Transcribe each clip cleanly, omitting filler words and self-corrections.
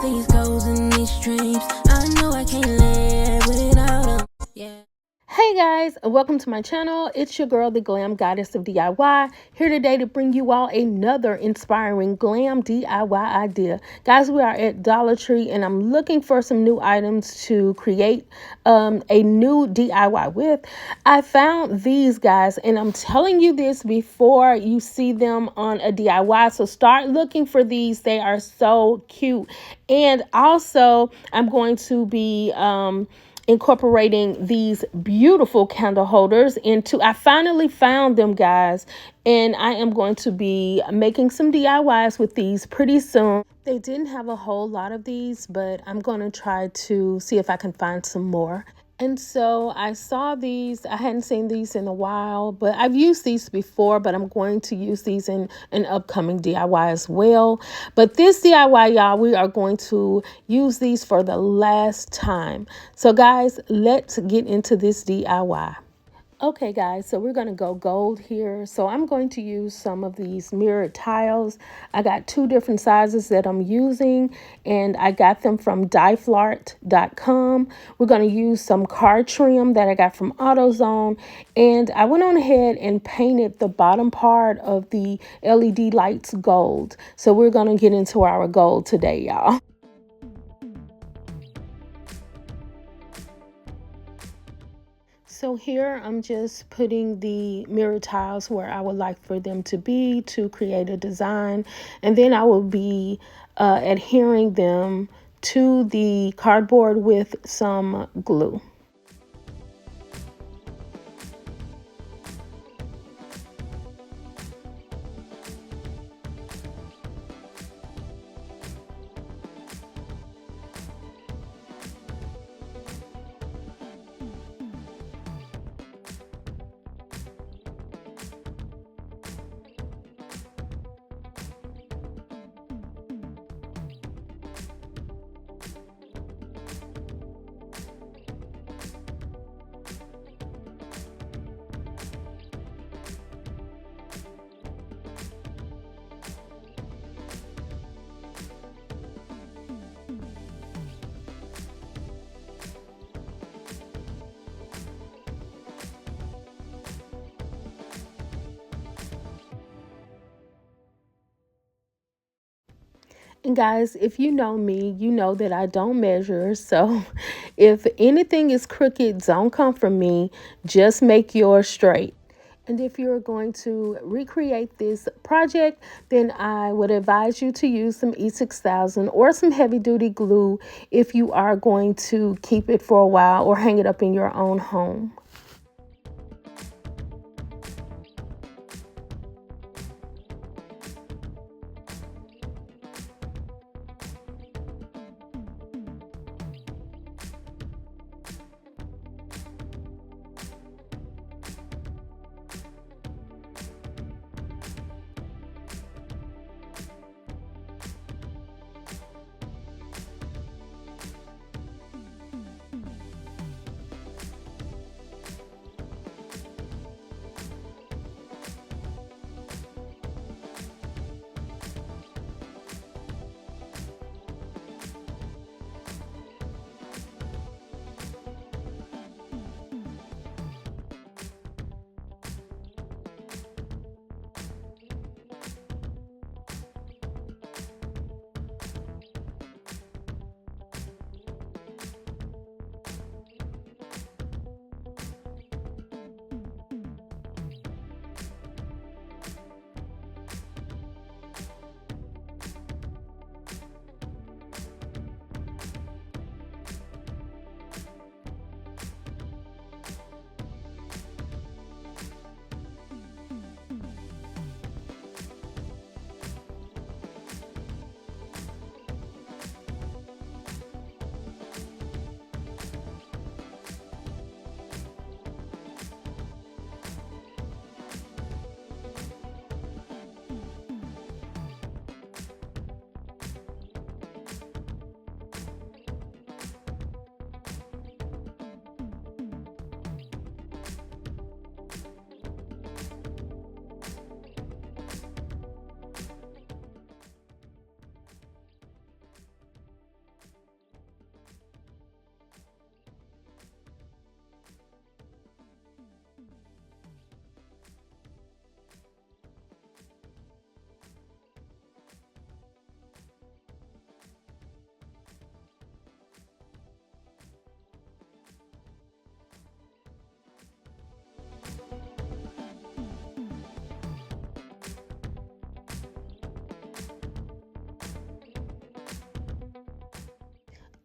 these goals and these dreams. I know I can't live without them. Yeah. Hey guys, and welcome to my channel. It's your girl, the Glam Goddess of DIY, here today to bring you all another inspiring glam DIY idea. Guys, we are at Dollar Tree and I'm looking for some new items to create a new DIY with. I found these, guys, and I'm telling you this before you see them on a DIY, so start looking for these. They are so cute. And also I'm going to be incorporating these beautiful candle holders into, I finally found them, guys, and I am going to be making some DIYs with these pretty soon. They didn't have a whole lot of these, but I'm going to try to see if I can find some more. And so I saw these. I hadn't seen these in a while, but I've used these before, but I'm going to use these in an upcoming DIY as well. But this DIY, y'all, we are going to use these for the last time. So guys, let's get into this DIY. Okay guys, so we're going to go gold here. So I'm going to use some of these mirrored tiles. I got two different sizes that I'm using, and I got them from dieflart.com. We're going to use some card trim that I got from AutoZone, and I went on ahead and painted the bottom part of the LED lights gold. So we're going to get into our gold today, y'all. So here I'm just putting the mirror tiles where I would like for them to be to create a design, and then I will be adhering them to the cardboard with some glue. And guys, if you know me, you know that I don't measure. So if anything is crooked, don't come from me. Just make yours straight. And if you're going to recreate this project, then I would advise you to use some E6000 or some heavy duty glue if you are going to keep it for a while or hang it up in your own home.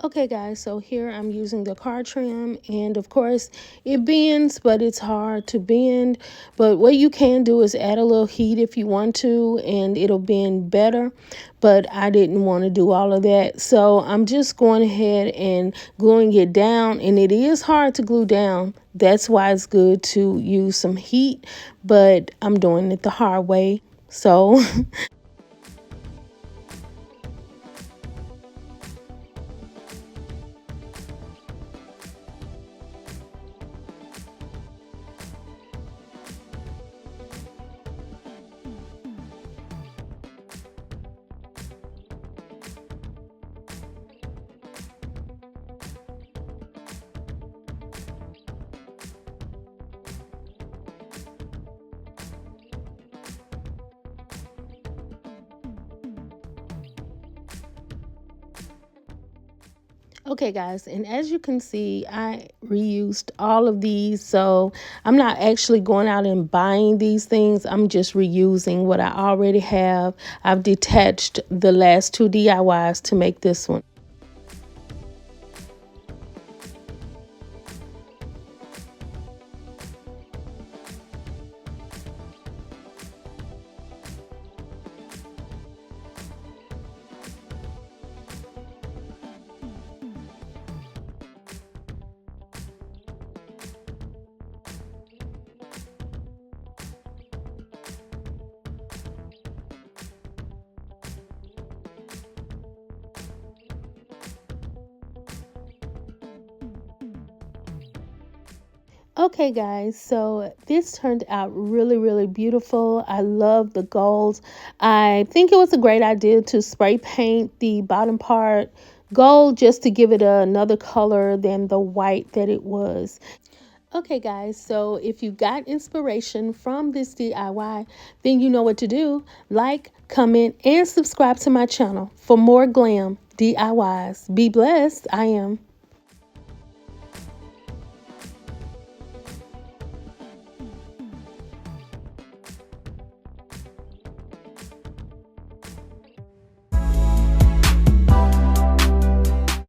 Okay guys, so here I'm using the car trim, and of course it bends, but it's hard to bend. But what you can do is add a little heat if you want to, and it'll bend better. But I didn't want to do all of that, so I'm just going ahead and gluing it down, and it is hard to glue down. That's why it's good to use some heat, but I'm doing it the hard way. So okay guys, and as you can see, I reused all of these, so I'm not actually going out and buying these things. I'm just reusing what I already have. I've detached the last two DIYs to make this one. Okay guys, so this turned out really beautiful. I love the golds. I think it was a great idea to spray paint the bottom part gold just to give it another color than the white that it was. Okay guys, so if you got inspiration from this DIY, then you know what to do. Like, comment, and subscribe to my channel for more glam DIYs. Be blessed. I am.